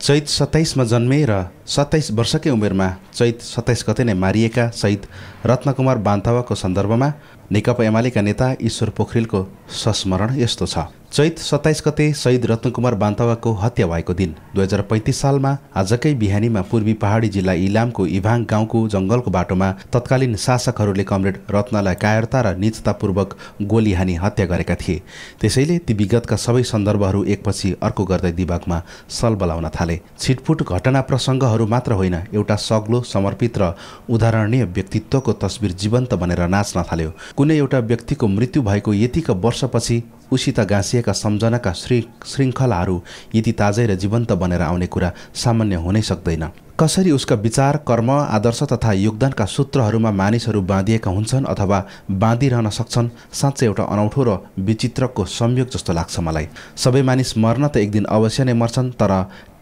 चैत 27 मा जन्मे र 27 वर्षकै उमेरमा चैत 27 गते नै मारिएका शहीद रत्नकुमार बान्तावाको सन्दर्भमा नेकपा एमालेका नेता ईश्वर पोखरेलको संस्मरण यस्तो छ। चैत 27 गते शहीद रत्नकुमार बान्तावाको हत्या भएको दिन 2035 सालमा आजकै बिहानीमा पूर्वी पहाडी जिल्ला इलामको इभाङ गाउँको जंगलको बाटोमा तत्कालीन शासकहरूले कमरेड रत्नलाई कायरता र निजतापूर्वक गोली हानी हत्या गरेका थिए। त्यसैले ती विगतका सबै सन्दर्भहरू एकपछि अर्को गर्दै दिमागमा सलबलाउन थाले। छिटफुट घटना प्रसङ्गहरू मात्र होइन, एउटा सग्लो समर्पित र उदाहरणीय व्यक्तित्वको तस्बिर जीवन्त बनेर नाच्न थाल्यो। कुनै एउटा व्यक्तिको मृत्यु भएको यतिका वर्षपछि उसित गाँसिएका सम्झनाका श्रृङ्खलाहरू यति ताजै र जीवन्त बनेर आउने कुरा सामान्य हुनै सक्दैन। कसरी उसका विचार, कर्म, आदर्श तथा योगदानका सूत्रहरूमा मानिसहरू बाँधिएका हुन्छन् अथवा बाँधिरहन सक्छन्, साँच्चै एउटा अनौठो र विचित्रको संयोग जस्तो लाग्छ मलाई। सबै मानिस मर्न त एक दिन अवश्य नै मर्छन्, तर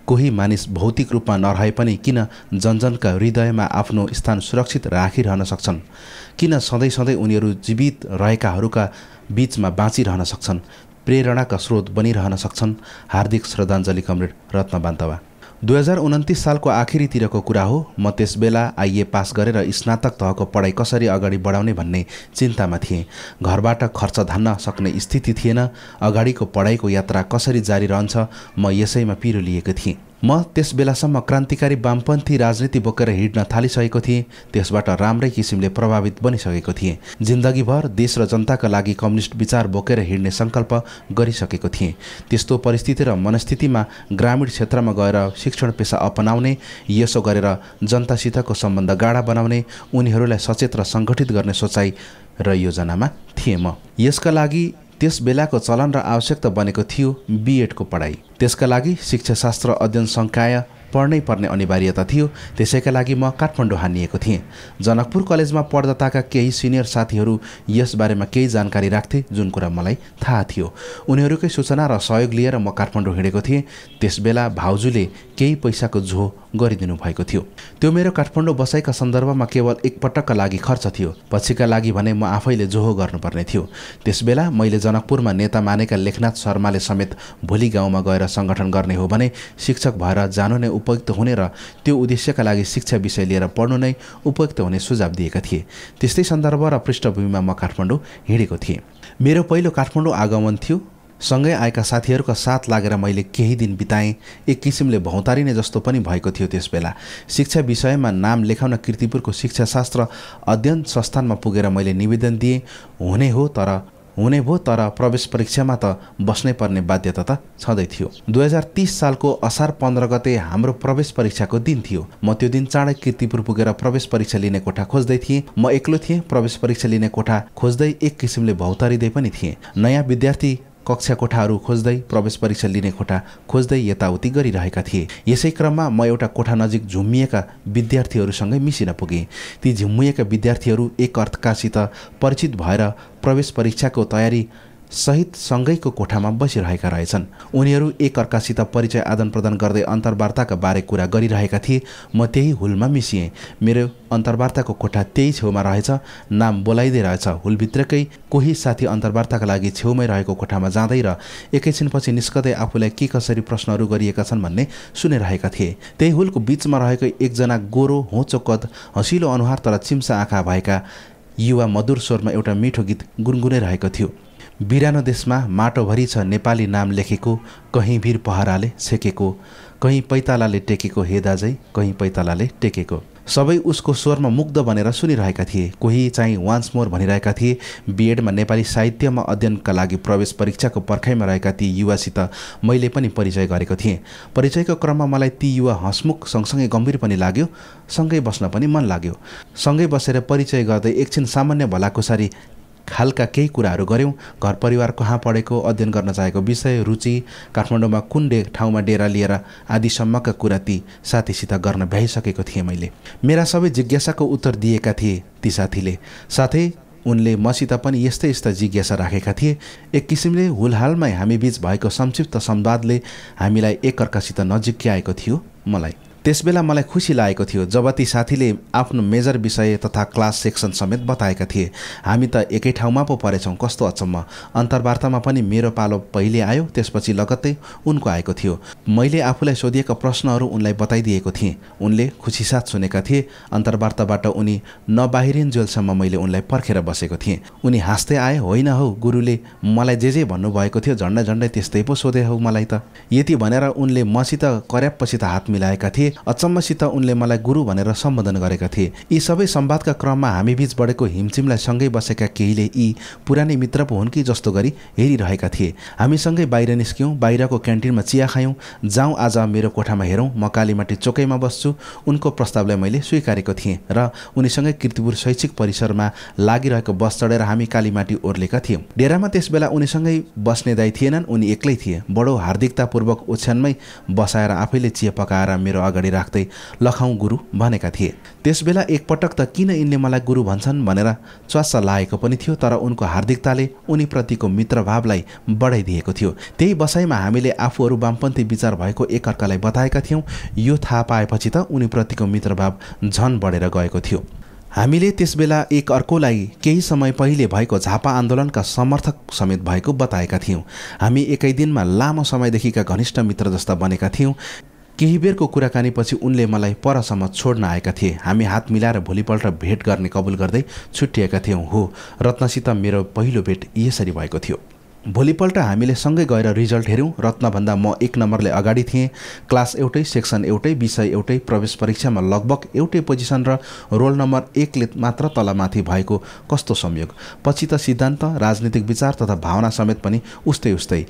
कोही मानिस भौतिक रूपमा नरहे पनि किन जनजनका हृदयमा आफ्नो स्थान सुरक्षित राखिरहन सक्छन्? किन सधैँ सधैँ उनीहरू जीवित रहेकाहरूका बीचमा बाँचिरहन सक्छन्, प्रेरणाका स्रोत बनिरहन सक्छन्? हार्दिक श्रद्धाञ्जली कमरेड रत्न बान्तवा। 2029 सालको आखिरीतिरको कुरा हो। म त्यसबेला आइए पास गरेर स्नातक तहको पढाइ कसरी अगाडि बढाउने भन्ने चिन्तामा थिएँ। घरबाट खर्च धान्न सक्ने स्थिति थिएन। अगाडिको पढाइको यात्रा कसरी जारी रहन्छ, म यसैमा पिरो लिएको थिएँ। म त्यस बेलासम्म क्रान्तिकारी वामपन्थी राजनीति बोकेर हिँड्न थालिसकेको थिएँ। त्यसबाट राम्रै किसिमले प्रभावित बनिसकेको थिएँ। जिन्दगीभर देश र जनताका लागि कम्युनिस्ट विचार बोकेर हिँड्ने सङ्कल्प गरिसकेको थिएँ। त्यस्तो परिस्थिति र मनस्थितिमा ग्रामीण क्षेत्रमा गएर शिक्षण पेसा अपनाउने, यसो गरेर जनतासितको सम्बन्ध गाढा बनाउने, उनीहरूलाई सचेत र सङ्गठित गर्ने सोचाइ र योजनामा थिएँ म। यसका लागि त्यस बेलाको चलन र आवश्यकता बनेको थियो बीएडको पढाइ। त्यसका लागि शिक्षाशास्त्र अध्ययन संकाय पढ्नै पर्ने अनिवार्यता थियो। त्यसैका लागि म काठमाडौँ हानिएको थिएँ। जनकपुर कलेजमा पढ्दाका केही सिनियर साथीहरू यस बारेमा केही जानकारी राख्थे, जुन कुरा मलाई थाहा थियो। उनीहरूकै सूचना र सहयोग लिएर म काठमाडौँ हिँडेको थिएँ। त्यसबेला भाउजूले केही पैसाको झो गरिदिनु भएको थियो। त्यो मेरो काठमाडौँ बसाइका सन्दर्भमा केवल एकपटकका लागि खर्च थियो। पछिका लागि भने म आफैले जोहो गर्नुपर्ने थियो। त्यसबेला मैले जनकपुरमा नेता मानेका लेखनाथ शर्माले समेत भोलि गाउँमा गएर सङ्गठन गर्ने हो भने शिक्षक भएर जानु नै उपयुक्त हुने र त्यो उद्देश्यका लागि शिक्षा विषय लिएर पढ्नु नै उपयुक्त हुने सुझाव दिएका थिए। त्यस्तै सन्दर्भ र पृष्ठभूमिमा म काठमाडौँ हिँडेको थिएँ। मेरो पहिलो काठमाडौँ आगमन थियो। सँगै आएका साथीहरूका साथ लागेर मैले केही दिन बिताएँ। एक किसिमले भौतारिने जस्तो पनि भएको थियो। त्यसबेला शिक्षा विषयमा नाम लेखाउन किर्तिपुरको शिक्षाशास्त्र अध्ययन संस्थानमा पुगेर मैले निवेदन दिएँ। हुने भो तर प्रवेश परीक्षामा त बस्नै पर्ने बाध्यता त छँदै थियो। 2030 सालको असार 15 गते हाम्रो प्रवेश परीक्षाको दिन थियो। म त्यो दिन चाँडै किर्तिपुर पुगेर प्रवेश परीक्षा लिने कोठा खोज्दै थिएँ। म एक्लो थिएँ। प्रवेश परीक्षा लिने कोठा खोज्दै एक किसिमले भौतारिँदै पनि थिएँ। नयाँ विद्यार्थी कक्षा कोठाहरू खोज्दै, प्रवेश परीक्षा लिने कोठा खोज्दै यताउति गरिरहेका थिए। यसै क्रममा म एउटा कोठा नजिक झुम्मिएका विद्यार्थीहरूसँगै मिसिन पुगेँ। ती झुम्मिएका विद्यार्थीहरू एक अर्कासित परिचित भएर प्रवेश परीक्षाको तयारी सहित सँगैको कोठामा बसिरहेका रहेछन्। उनीहरू एक अर्कासित परिचय आदान प्रदान गर्दै अन्तर्वार्ताका बारे कुरा गरिरहेका थिए। म त्यही हुलमा मिसिएँ। मेरो अन्तर्वार्ताको कोठा त्यही छेउमा रहेछ। नाम बोलाइँदै रहेछ। हुलभित्रकै कोही साथी अन्तर्वार्ताका लागि छेउमै रहेको कोठामा जाँदै र एकैछिनपछि निस्कँदै आफूलाई के कसरी प्रश्नहरू गरिएका छन् भन्ने सुनिरहेका थिए। त्यही हुलको बीचमा रहेको एकजना गोरो, होचो कद, हँसिलो अनुहार तर चिम्सा आँखा भएका युवा मधुर स्वरमा एउटा मिठो गीत गुनगुनाइरहेको थियो। बिरानो देशमा माटोभरि छ नेपाली नाम लेखेको, कहीँ भिर पहराले छेकेको, कहीँ पैतालाले टेकेको, हे दाजै कहीँ पैतालाले टेकेको। सबै उसको स्वरमा मुग्ध बनेर सुनिरहेका थिए। कोही चाहिँ वान्स मोर भनिरहेका थिए। बीएडमा नेपाली साहित्यमा अध्ययनका लागि प्रवेश परीक्षाको पर्खाइमा रहेका ती युवासित मैले पनि परिचय गरेको थिएँ। परिचयको क्रममा मलाई ती युवा हँसमुख सँगसँगै गम्भीर पनि लाग्यो। सँगै बस्न पनि मन लाग्यो। सँगै बसेर परिचय गर्दै एकछिन सामान्य भलाकुसारी खालका केही कुराहरू गऱ्यौँ। घर परिवार कहाँ पढेको, अध्ययन गर्न चाहेको विषय, रुचि, काठमाडौँमा कुन ठाउँमा डेरा लिएर आदिसम्मका कुरा ती साथीसित गर्न भ्याइसकेको थिएँ मैले। मेरा सबै जिज्ञासाको उत्तर दिएका थिए ती साथीले। साथै उनले मसित पनि यस्तै जिज्ञासा राखेका थिए। एक किसिमले हुलहालमै हामी बीच भएको संक्षिप्त संवादले हामीलाई एकअर्कासित नजिक्याएको थियो मलाई। त्यसबेला मलाई खुसी लागेको थियो जब ती साथीले आफ्नो मेजर विषय तथा क्लास सेक्सन समेत बताएका थिए। हामी त एकै ठाउँमा पो परेछौँ, कस्तो अचम्म। अन्तर्वार्तामा पनि मेरो पालो पहिले आयो, त्यसपछि लगत्तै उनको आएको थियो। मैले आफूलाई सोधिएका प्रश्नहरू उनलाई बताइदिएको थिएँ। उनले खुसीसाथ सुनेका थिए। अन्तर्वार्ताबाट उनी नबाहिरिन्जेलसम्म मैले उनलाई पर्खेर बसेको थिएँ। उनी हाँस्दै आए, होइन हौ गुरुले मलाई जे भन्नुभएको थियो झन्डै झन्डै त्यस्तै पो सोधे हौ मलाई त। यति भनेर उनले मसित कर्याप्पसित हात मिलाएका थिए। अचम्मसित उनले मलाई गुरु भनेर सम्बोधन गरेका थिए। यी सबै संवादका क्रममा हामी बीच बढेको हिमचिमलाई सँगै बसेका केहीले यी पुरानै मित्र पो हुन् कि जस्तो गरी हेरिरहेका थिए। हामी सँगै बाहिर निस्क्यौँ, बाहिरको क्यान्टिनमा चिया खायौँ। जाउँ आज मेरो कोठामा हेरौँ, म कालीमाटी चोकैमा बस्छु। उनको प्रस्तावलाई मैले स्वीकारेको थिएँ र उनीसँगै कीर्तिपुर शैक्षिक परिसरमा लागिरहेको बस चढेर हामी कालीमाटी ओर्लेका थियौँ। डेरामा त्यसबेला उनीसँगै बस्ने दाइ थिएनन्, उनी एक्लै थिए। बडो हार्दिकतापूर्वक ओछ्यानमै बसाएर आफैले चिया पकाएर मेरो अगाडि राख्दै लखाउँ गुरु भनेका थिए। त्यसबेला एकपटक त किन यिनले मलाई गुरु भन्छन् भनेर च्वास्स लागेको पनि थियो, तर उनको हार्दिकताले उनीप्रतिको मित्रभावलाई बढाइदिएको थियो। त्यही बसाइमा हामीले आफूहरू वामपन्थी विचार भएको एकअर्कालाई बताएका थियौँ। यो थाहा पाएपछि त उनीप्रतिको मित्रभाव झन बढेर गएको थियो। हामीले त्यसबेला एक अर्कोलाई केही समय पहिले भएको झापा आन्दोलनका समर्थक समेत भएको बताएका थियौँ। हामी एकै दिनमा लामो समयदेखिका घनिष्ठ मित्र जस्ता बनेका थियौँ। केही बेरको कुराकानीपछि उनले मलाई परसम्म छोड्न आएका थिए। हामी हात मिलाएर भोलिपल्ट भेट गर्ने कबुल गर्दै छुट्टिएका थियौँ। हो, रत्नसित मेरो पहिलो भेट यसरी भएको थियो। भोलिपल्ट हामीले सँगै गएर रिजल्ट हेऱ्यौँ। रत्नभन्दा म 1 नम्बरले अगाडि थिएँ। क्लास एउटै, सेक्सन एउटै, विषय एउटै, प्रवेश परीक्षामा लगभग एउटै पोजिसन र रोल नम्बर 1ले मात्र तलमाथि भएको कस्तो संयोग। पछि त सिद्धान्त, राजनीतिक विचार तथा भावना समेत पनि उस्तै उस्तै।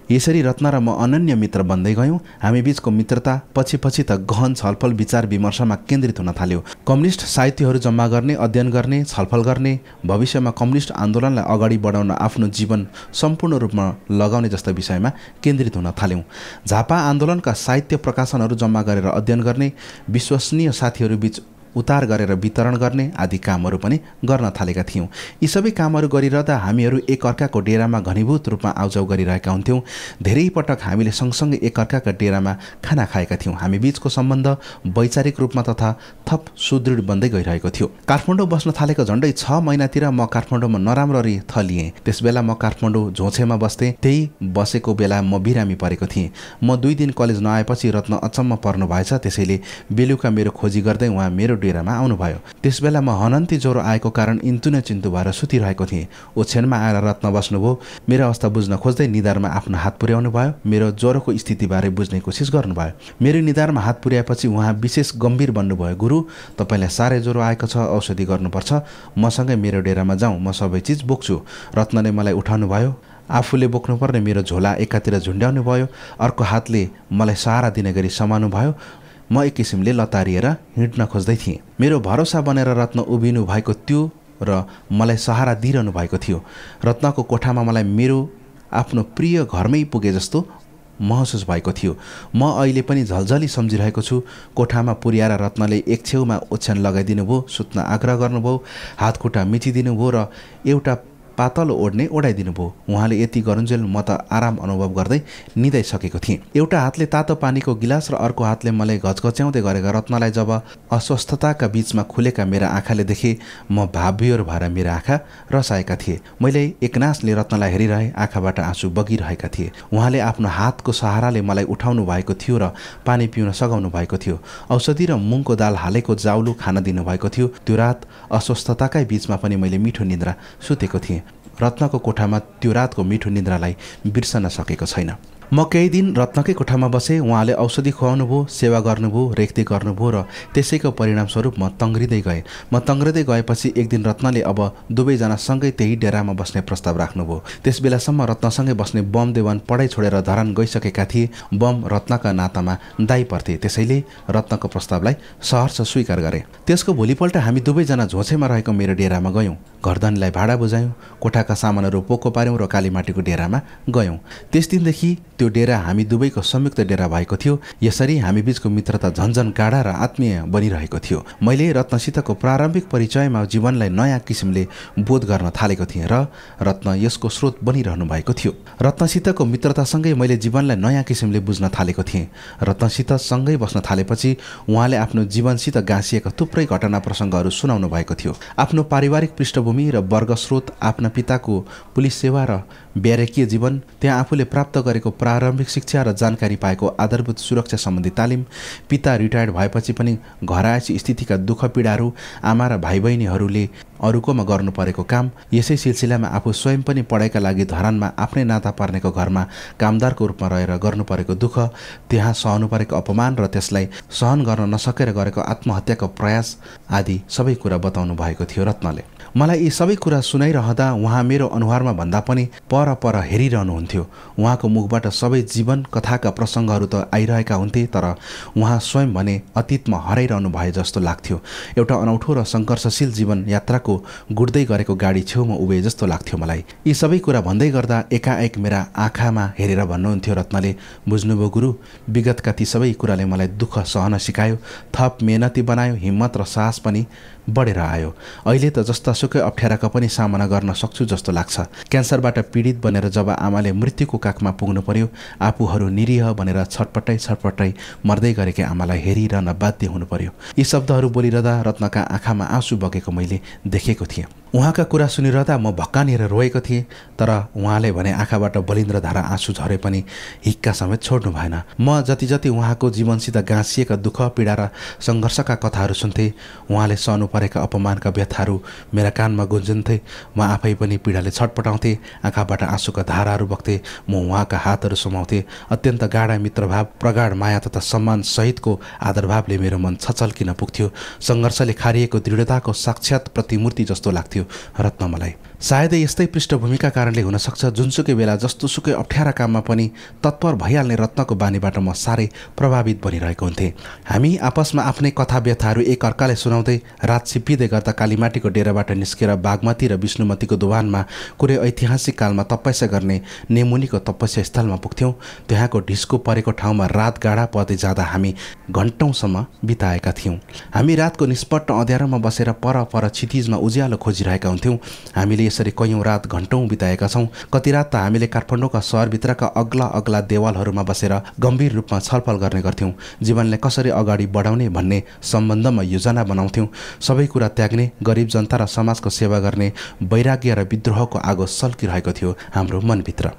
यसरी रत्न र म अनन्य मित्र बन्दै गयौँ। हामी बीचको मित्रता पछि त गहन छलफल विचार विमर्शमा केन्द्रित हुन थाल्यो। कम्युनिस्ट साहित्यहरू जम्मा गर्ने, अध्ययन गर्ने, छलफल गर्ने, भविष्यमा कम्युनिस्ट आन्दोलनलाई अगाडि बढाउन आफ्नो जीवन सम्पूर्ण रूपमा लगाउने जस्ता विषयमा केन्द्रित हुन थाल्यौँ। झापा आन्दोलनका साहित्य प्रकाशनहरू जम्मा गरेर अध्ययन गर्ने, विश्वसनीय साथीहरू बीच उतार गरेर वितरण गर्ने आदि कामहरू पनि गर्न थालेका थियौँ। यी सबै कामहरू गरिरहँदा हामीहरू एकअर्काको डेरामा घनीभूत रूपमा आउजाउ गरिरहेका हुन्थ्यौँ। धेरै पटक हामीले सँगसँगै एकअर्काका डेरामा खाना खाएका थियौँ। हामी बीचको सम्बन्ध वैचारिक रूपमा तथा थप सुदृढ बन्दै गइरहेको थियो। काठमाडौँ बस्न थालेको झन्डै 6 महिनातिर म काठमाडौँमा नराम्ररी थलिएँ। त्यसबेला म काठमाडौँ झोछेमा बस्थेँ। त्यही बसेको बेला म बिरामी परेको थिएँ। म 2 दिन कलेज नआएपछि रत्न अचम्म पर्नु भएछ। त्यसैले बेलुका मेरो खोजी गर्दै उहाँ मेरो डेरामा आउनुभयो। त्यसबेला म हनन्ती ज्वरो आएको कारण इन्तुने चिन्तु भएर सुतिरहेको थिएँ। ओछ्यानमा आएर रत्न बस्नुभयो। मेरो अवस्था बुझ्न खोज्दै निधारमा आफ्नो हात पुर्याउनु भयो। मेरो ज्वरोको स्थितिबारे बुझ्ने कोसिस गर्नुभयो। मेरो निधारमा हात पुर्याएपछि उहाँ विशेष गम्भीर बन्नुभयो। गुरु, तपाईँलाई साह्रै ज्वरो आएको छ, औषधि गर्नुपर्छ। मसँगै मेरो डेरामा जाउँ, म सबै चिज बोक्छु। रत्नले मलाई उठाउनु भयो। आफूले बोक्नुपर्ने मेरो झोला एकातिर झुन्ड्याउनु भयो। अर्को हातले मलाई सहारा दिने गरी समाउनु भयो। म एक किसिमले लतारिएर हिँड्न खोज्दै थिएँ। मेरो भरोसा बनेर रत्न उभिनु भएको थियो र मलाई सहारा दिइरहनु भएको थियो। रत्नको कोठामा मलाई मेरो आफ्नो प्रिय घरमै पुगे जस्तो महसुस भएको थियो। म अहिले पनि झलझली सम्झिरहेको छु। कोठामा पुर्याएर रत्नले एक छेउमा ओछ्यान लगाइदिनु भयो, सुत्न आग्रह गर्नुभयो, हातखुट्टा मिचिदिनु भयो र एउटा पातलो ओढ्ने ओढाइदिनु भयो। उहाँले यति गरुन्जेल म त आराम अनुभव गर्दै निदाइसकेको थिएँ। एउटा हातले तातो पानीको गिलास र अर्को हातले मलाई घचघच्याउँदै गरेका रत्नलाई जब अस्वस्थताका बीचमा खुलेका मेरा आँखाले देखेँ, म भावविह्वल भएर मेरा आँखा रसाएका थिए। मैले एकनासले रत्नलाई हेरिरहेँ। आँखाबाट आँसु बगिरहेका थिए। उहाँले आफ्नो हातको सहाराले मलाई उठाउनु भएको थियो र पानी पिउन सघाउनु भएको थियो। औषधि र मुङको दाल हालेको जाउलु खान दिनुभएको थियो। त्यो रात अस्वस्थताकै बीचमा पनि मैले मिठो निद्रा सुतेको थिएँ। रत्नको कोठामा त्यो रातको मिठो निद्रालाई बिर्सन सकेको छैन। म केही दिन रत्नकै कोठामा बसेँ। उहाँले औषधि खुवाउनु भयो, सेवा गर्नुभयो, रेखदेख गर्नुभयो र त्यसैको परिणामस्वरूप म तङ्ग्रिँदै गएँ। म तङ्ग्रिँदै गएपछि एक दिन रत्नले अब दुवैजना सँगै त्यही डेरामा बस्ने प्रस्ताव राख्नुभयो। त्यस बेलासम्म रत्नसँगै बस्ने बम देवान पढाइ छोडेर धरान गइसकेका थिए। बम रत्नका नातामा दाइ पर्थे। त्यसैले रत्नको प्रस्तावलाई सहर्ष स्वीकार गरे। त्यसको भोलिपल्ट हामी दुवैजना झोछेमा रहेको मेरो डेरामा गयौँ। घरधनीलाई भाडा बुझायौँ, कोठाका सामानहरू पोको पार्यौँ र कालीमाटीको डेरामा गयौँ। त्यस दिनदेखि त्यो डेरा हामी दुवैको संयुक्त डेरा भएको थियो। यसरी हामी बीचको मित्रता झन्झन गाढा र आत्मीय बनिरहेको थियो। मैले रत्नसितको प्रारम्भिक परिचयमा जीवनलाई नयाँ किसिमले बोध गर्न थालेको थिएँ र रत्न यसको स्रोत बनिरहनु भएको थियो। रत्नसितको मित्रतासँगै मैले जीवनलाई नयाँ किसिमले बुझ्न थालेको थिएँ। रत्नसित सँगै बस्न थालेपछि उहाँले आफ्नो जीवनसित गाँसिएका थुप्रै घटना प्रसङ्गहरू सुनाउनु भएको थियो। आफ्नो पारिवारिक पृष्ठभूमि र वर्गस्रोत, आफ्ना पिताको पुलिस सेवा र ब्यारेकीय जीवन, त्यहाँ आफूले प्राप्त गरेको प्रारम्भिक शिक्षा र जानकारी पाएको आधारभूत सुरक्षा सम्बन्धी तालिम, पिता रिटायर्ड भएपछि पनि घर आएपछि स्थितिका दुःख पीडाहरू, आमा र भाइ बहिनीहरूले अरूकोमा गर्नु परेको काम, यसै सिलसिलामा आफू स्वयं पनि पढाइका लागि धरानमा आफ्नै नाता पर्नेको घरमा कामदारको रूपमा रहेर गर्नु परेको दुःख, त्यहाँ सहनु परेको अपमान र त्यसलाई सहन गर्न नसकेर गरेको आत्महत्याको प्रयास आदि सबै कुरा बताउनु भएको थियो रत्नले। मलाई यी सबै कुरा सुनाइरहँदा उहाँ मेरो अनुहारमा भन्दा पनि पर हेरिरहनुहुन्थ्यो। उहाँको मुखबाट सबै जीवन कथाका प्रसङ्गहरू त आइरहेका हुन्थे, तर उहाँ स्वयं भने अतीतमा हराइरहनु भए जस्तो लाग्थ्यो। एउटा अनौठो र सङ्घर्षशील जीवन यात्राको गुड्दै गरेको गाडी छेउमा उभिए जस्तो लाग्थ्यो मलाई। यी सबै कुरा भन्दै गर्दा एकाएक मेरा आँखामा हेरेर भन्नुहुन्थ्यो रत्नले, बुझ्नुभयो गुरु, विगतका ती सबै कुराले मलाई दुःख सहन सिकायो, थप मेहनती बनायो, हिम्मत र साहस पनि बढेर आयो। अहिले त जस्तासुकै अप्ठ्याराको पनि सामना गर्न सक्छु जस्तो लाग्छ। क्यान्सरबाट पीडित बनेर जब आमाले मृत्युको काखमा पुग्नु पर्यो, आफूहरू निरीह भनेर छटपटाइ मर्दै गरेकी आमालाई हेरिरहन बाध्य हुनु पर्यो। यी शब्दहरू बोलिरहँदा रत्नका आँखामा आँसु बगेको मैले देखेको थिएँ। उहाँका कुरा सुनिरहँदा म भक्कानिएर रोएको थिएँ, तर उहाँले भने आँखाबाट बलिन्द्र धारा आँसु झरे पनि हिक्का समेत छोड्नु भएन। म जति जति उहाँको जीवनसित गाँसिएका दुःख पीडा र सङ्घर्षका कथाहरू सुन्थेँ, उहाँले सहनु परेका अपमानका व्यथाहरू मेरा कानमा गुन्जन्थे। म आफै पनि पीडाले छटपटाउँथेँ, आँखाबाट आँसुका धाराहरू बग्थे। म उहाँका हातहरू समाउँथेँ। अत्यन्त गाढा मित्रभाव, प्रगाढ माया तथा सम्मान सहितको आदरभावले मेरो मन छचल्किन पुग्थ्यो। सङ्घर्षले खारिएको दृढताको साक्षात् प्रतिमूर्ति जस्तो लाग्थ्यो रत्न मलाई। सायदै यस्तै पृष्ठभूमिका कारणले हुनसक्छ जुनसुकै बेला जस्तोसुकै अप्ठ्यारा काममा पनि तत्पर भइहाल्ने रत्नको बानीबाट म साह्रै प्रभावित बनिरहेको हुन्थेँ। हामी आपसमा आफ्नै कथा व्यथाहरू एक अर्काले सुनाउँदै रात छिप्पिँदै गर्दा कालीमाटीको डेराबाट निस्केर बागमती र विष्णुमतीको दोभानमा कुनै ऐतिहासिक कालमा तपस्या गर्ने नेमुनीको तपस्या स्थलमा पुग्थ्यौँ। त्यहाँको ढिस्को परेको ठाउँमा रात गाढा पर्दै जाँदा हामी घन्टौँसम्म बिताएका थियौँ। हामी रातको निष्पट्ट अँध्यारोमा बसेर पर क्षितिजमा उज्यालो खोजिरहेका हुन्थ्यौँ। हामीले यसरी कैयौँ रात घन्टौँ बिताएका छौँ। कति रात त हामीले काठमाडौँका सहरभित्रका अग्ला देवालहरूमा बसेर गम्भीर रूपमा छलफल गर्ने गर्थ्यौँ। जीवनलाई कसरी अगाडि बढाउने भन्ने सम्बन्धमा योजना बनाउँथ्यौँ। सबै कुरा त्याग्ने, गरिब जनता र समाजको सेवा गर्ने वैराग्य र विद्रोहको आगो सल्किरहेको थियो हाम्रो मनभित्र।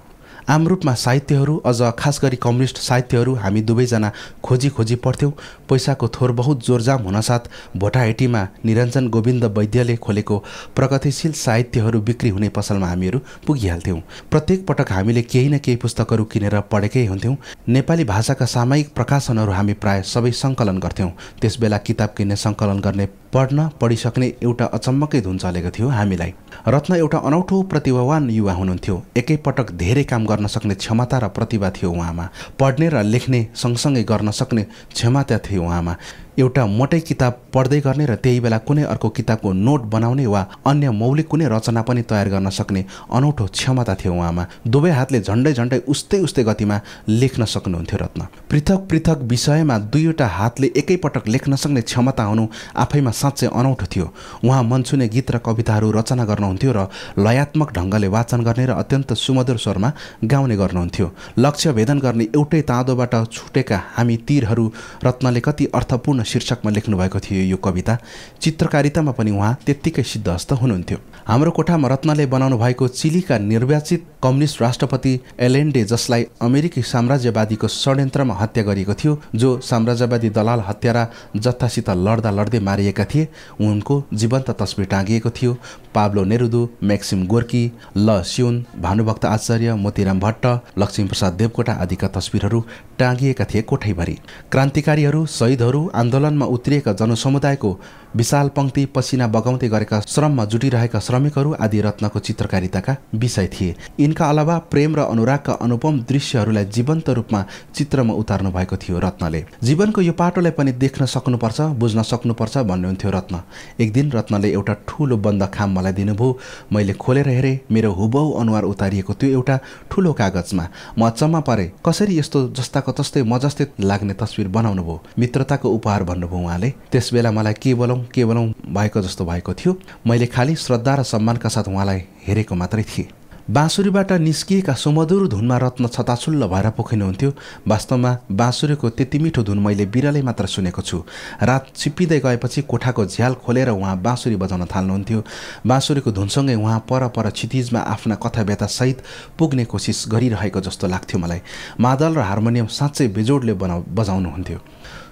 आम रूपमा साहित्यहरू, अझ खास गरी कम्युनिस्ट साहित्यहरू हामी दुवैजना खोजी पढ्थ्यौँ। पैसाको थोर बहुत जोरजाम हुनसाथ भोटाहेटीमा निरञ्जन गोविन्द वैद्यले खोलेको प्रगतिशील साहित्यहरू बिक्री हुने पसलमा हामीहरू पुगिहाल्थ्यौँ। प्रत्येक पटक हामीले केही न केही पुस्तकहरू किनेर पढेकै हुन्थ्यौँ। नेपाली भाषाका सामयिक प्रकाशनहरू हामी प्राय सबै सङ्कलन गर्थ्यौँ। त्यसबेला किताब किन्ने, सङ्कलन गर्ने, पढिसक्ने एउटा अचम्मकै धुन चलेको थियो हामीलाई। रत्न एउटा अनौठो प्रतिभावान युवा हुनुहुन्थ्यो। एकैपटक धेरै काम गर्न सक्ने क्षमता र प्रतिभा थियो उहाँमा। पढ्ने र लेख्ने सँगसँगै गर्न सक्ने क्षमता थियो उहाँमा। एउटा मोटै किताब पढ्दै गर्ने र त्यही बेला कुनै अर्को किताबको नोट बनाउने वा अन्य मौलिक कुनै रचना पनि तयार गर्न सक्ने अनौठो क्षमता थियो उहाँमा। दुवै हातले झन्डै उस्तै गतिमा लेख्न सक्नुहुन्थ्यो रत्न। पृथक विषयमा दुईवटा हातले एकैपटक लेख्न सक्ने क्षमता हुनु आफैमा साँच्चै अनौठो थियो। उहाँ मनछुने गीत र कविताहरू रचना गर्नुहुन्थ्यो र लयात्मक ढङ्गले वाचन गर्ने र अत्यन्त सुमधुर स्वरमा गाउने गर्नुहुन्थ्यो। लक्ष्य भेदन गर्ने एउटै ताँदोबाट छुटेका हामी तीरहरू रत्नले कति अर्थपूर्ण शीर्षकमा लेख्नुभएको थियो यो कविता। चित्रकारितामा पनि उहाँ त्यत्तिकै सिद्धहस्त हुनुहुन्थ्यो। हाम्रो कोठामा रत्नले बनाउनु भएको चिलीका निर्वाचित कम्युनिस्ट राष्ट्रपति एलेन्डे, जसलाई अमेरिकी साम्राज्यवादीको षड्यन्त्रमा हत्या गरिएको थियो, जो साम्राज्यवादी दलाल हत्यारा जत्थासित लड्दै मारिएका थिए, उनको जीवन्त तस्बिर टाँगिएको थियो। पाब्लो नेरुदो, मैक्सिम गोर्की, ल स्युन, भानुभक्त आचार्य, मोतीराम भट्ट, लक्ष्मीप्रसाद देवकोटा आदिका तस्बिरहरू टाँगिएका थिए कोठैभरि। क्रान्तिकारीहरू, शहीदहरू, आन्दोलन आन्दोलनमा उत्रिएका जनसमुदायको विशाल पंक्ति, पसिना बगाउँदै गरेका श्रममा जुटिरहेका श्रमिकहरू आदि रत्नको चित्रकारिताका विषय थिए। यिनका अलावा प्रेम र अनुरागका अनुपम दृश्यहरूलाई जीवन्त रूपमा चित्रमा उतार्नु भएको थियो रत्नले। जीवनको यो पाटोलाई पनि देख्न सक्नुपर्छ, बुझ्न सक्नुपर्छ भन्नुहुन्थ्यो रत्न। एक दिन रत्नले एउटा ठूलो बन्द खाम मलाई दिनुभयो। मैले खोलेर हेरेँ, मेरो हुबहु अनुहार उतारिएको त्यो एउटा ठूलो कागजमा। म अचम्म परे, कसरी यस्तो जस्ताको तस्तै म जस्तै लाग्ने तस्बिर बनाउनु भयो? मित्रताको उपहार भन्नुभयो उहाँले। त्यसबेला मलाई के बोलौँ भएको जस्तो भएको थियो। मैले खालि श्रद्धा र सम्मानका साथ उहाँलाई हेरेको मात्रै थिएँ। बाँसुरीबाट निस्किएका सुमधुर धुनमा रत्न छताछुल्ल भएर पोखिनुहुन्थ्यो। वास्तवमा बाँसुरीको त्यति मिठो धुन मैले बिरलै मात्र सुनेको छु। रात छिप्पिँदै गएपछि कोठाको झ्याल खोलेर उहाँ बाँसुरी बजाउन थाल्नुहुन्थ्यो। बाँसुरीको धुनसँगै उहाँ पर क्षितिजमा आफ्ना कथा सहित पुग्ने कोसिस गरिरहेको जस्तो लाग्थ्यो मलाई। मादल र हार्मोनियम साँच्चै बेजोडले बजाउनुहुन्थ्यो।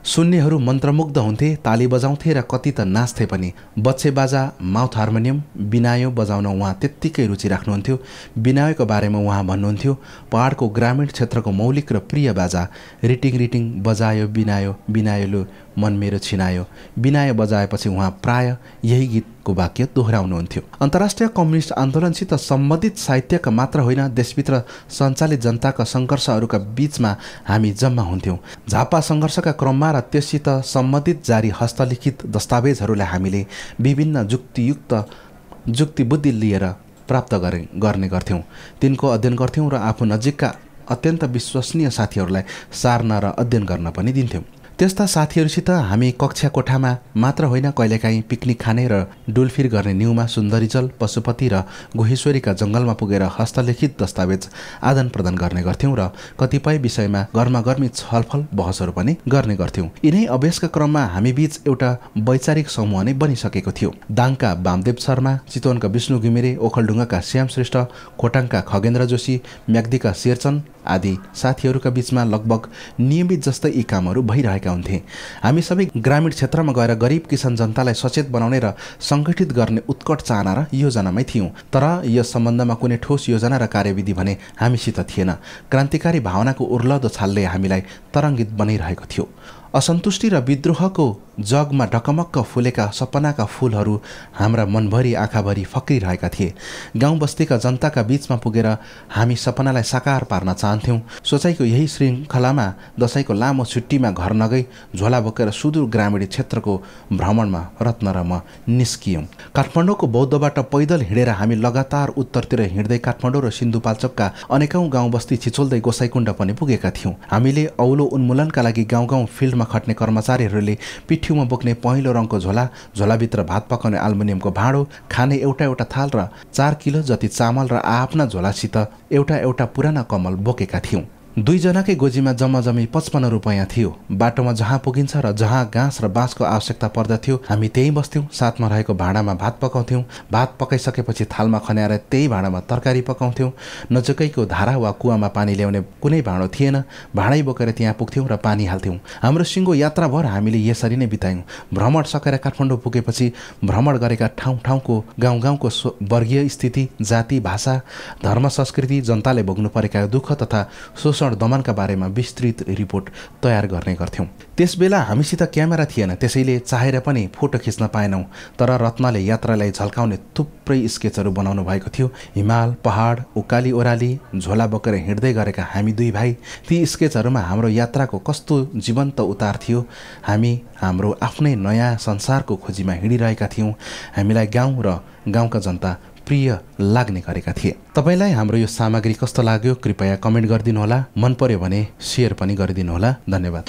सुन्नेहरू मन्त्रमुग्ध हुन्थे, ताली बजाउँथे र कति त नाच्थे पनि। बच्चे बाजा, माउथ हार्मोनियम, बिनायो बजाउन उहाँ त्यत्तिकै रुचि राख्नुहुन्थ्यो। बिनायोको बारेमा उहाँ भन्नुहुन्थ्यो, पहाडको ग्रामीण क्षेत्रको मौलिक र प्रिय बाजा। रिटिङ बजायो बिनायो, बिनायोले मन मेरो छिनायो। बिनायो बजाएपछि उहाँ प्राय यही गीतको वाक्य दोहोऱ्याउनुहुन्थ्यो। अन्तर्राष्ट्रिय कम्युनिस्ट आन्दोलनसित सम्बन्धित साहित्यका मात्र होइन, देशभित्र सञ्चालित जनताका सङ्घर्षहरूका बीचमा हामी जम्मा हुन्थ्यौँ। झापा सङ्घर्षका क्रममा र त्यससित सम्बन्धित जारी हस्तलिखित दस्तावेजहरूलाई हामीले विभिन्न जुक्ति बुद्धि लिएर प्राप्त गर्ने गर्थ्यौँ। तिनको अध्ययन गर्थ्यौँ र आफू नजिकका अत्यन्त विश्वसनीय साथीहरूलाई सार्न र अध्ययन गर्न पनि दिन्थ्यौँ। त्यस्ता साथीहरूसित हामी कक्षा कोठामा मात्र होइन, कहिलेकाहीँ पिकनिक खाने र डुलफिर गर्ने न्युमा, सुन्दरीजल, पशुपति र गुहेश्वरीका जङ्गलमा पुगेर हस्तलिखित दस्तावेज आदान प्रदान गर्ने गर्थ्यौँ र कतिपय विषयमा गर्मागर्मी छलफल बहसहरू पनि गर्ने गर्थ्यौँ। यिनै अभ्यासका क्रममा हामी बीच एउटा वैचारिक समूह नै बनिसकेको थियो। दाङका वामदेव शर्मा, चितवनका विष्णु घिमिरे, ओखलढुङ्गाका श्याम श्रेष्ठ, खोटाङका खगेन्द्र जोशी, म्याग्दीका शेरचन आदि साथीहरूका बीचमा लगभग नियमित जस्तै यी कामहरू भइरहेका हुन्थे। हामी सबै ग्रामीण क्षेत्रमा गएर गरिब किसान जनतालाई सचेत बनाउने र सङ्गठित गर्ने उत्कट चाहना र योजनामै थियौँ। तर यस सम्बन्धमा कुनै ठोस योजना र कार्यविधि भने हामीसित थिएन। क्रान्तिकारी भावनाको उर्लदो छालले हामीलाई तरङ्गित बनाइरहेको थियो। असन्तुष्टि र विद्रोहको जगमा ढकमक्क फुलेका सपनाका फूलहरू हाम्रा मनभरि आँखाभरि फक्रिरहेका थिए। गाउँ बस्तीका जनताका बीचमा पुगेर हामी सपनालाई साकार पार्न चाहन्थ्यौँ। सोचाइको यही श्रृङ्खलामा दसैँको लामो छुट्टीमा घर नगई झोला बोकेर सुदूर ग्रामीण क्षेत्रको भ्रमणमा रत्न र म निस्कियौँ। काठमाडौँको बौद्धबाट पैदल हिँडेर हामी लगातार उत्तरतिर हिँड्दै काठमाडौँ र सिन्धुपाल्चोकका अनेकौँ गाउँ बस्ती छिचोल्दै गोसाइकुण्ड पनि पुगेका थियौँ। हामीले औलो उन्मूलनका लागि गाउँ फिल्डमा खट्ने कर्मचारीहरूले पिठ्यूमा बोक्ने पहेँलो रङको झोलाभित्र भात पकाउने एल्युमिनियमको भाँडो, खाने एउटा थाल र 4 किलो जति चामल र आफ्ना झोलासित एउटा पुराना कमल बोकेका थियौँ। 2 जनाकै गोजीमा जम्मी 55 रुपैयाँ थियो। बाटोमा जहाँ पुगिन्छ र जहाँ घाँस र बाँसको आवश्यकता पर्दथ्यो हामी त्यहीँ बस्थ्यौँ। साथमा रहेको भाँडामा भात पकाउँथ्यौँ। भात पकाइसकेपछि थालमा खन्याएर त्यही भाँडामा तरकारी पकाउँथ्यौँ। नजिकैको धारा वा कुवामा पानी ल्याउने कुनै भाँडो थिएन। भाँडै बोकेर त्यहाँ पुग्थ्यौँ र पानी हाल्थ्यौँ। हाम्रो सिङ्गो यात्राभर हामीले यसरी नै बितायौँ। भ्रमण सकेर काठमाडौँ पुगेपछि भ्रमण गरेका ठाउँको गाउँको वर्गीय स्थिति, जाति, भाषा, धर्म, संस्कृति, जनताले भोग्नु परेका दुःख तथा शोषण दमनका बारेमा विस्तृत रिपोर्ट तयार गर्ने गर्थ्यौँ। त्यसबेला हामीसित क्यामेरा थिएन, त्यसैले चाहेर पनि फोटो खिच्न पाएनौँ। तर रत्नले यात्रालाई झल्काउने थुप्रै स्केचहरू बनाउनु भएको थियो। हिमाल, पहाड, उकाली ओह्राली, झोला बोकेर हिँड्दै गरेका हामी 2 भाइ। ती स्केचहरूमा हाम्रो यात्राको कस्तो जीवन्त उतार थियो। हामी हाम्रो आफ्नै नयाँ संसारको खोजीमा हिँडिरहेका थियौँ। हामीलाई गाउँ र गाउँका जनता प्रिय लाग्ने गरेका थिए। तपाईलाई हाम्रो यो सामग्री कस्तो लाग्यो कृपया कमेन्ट गरिदिनु होला। मन पर्यो भने शेयर पनि गरिदिनु होला। धन्यवाद।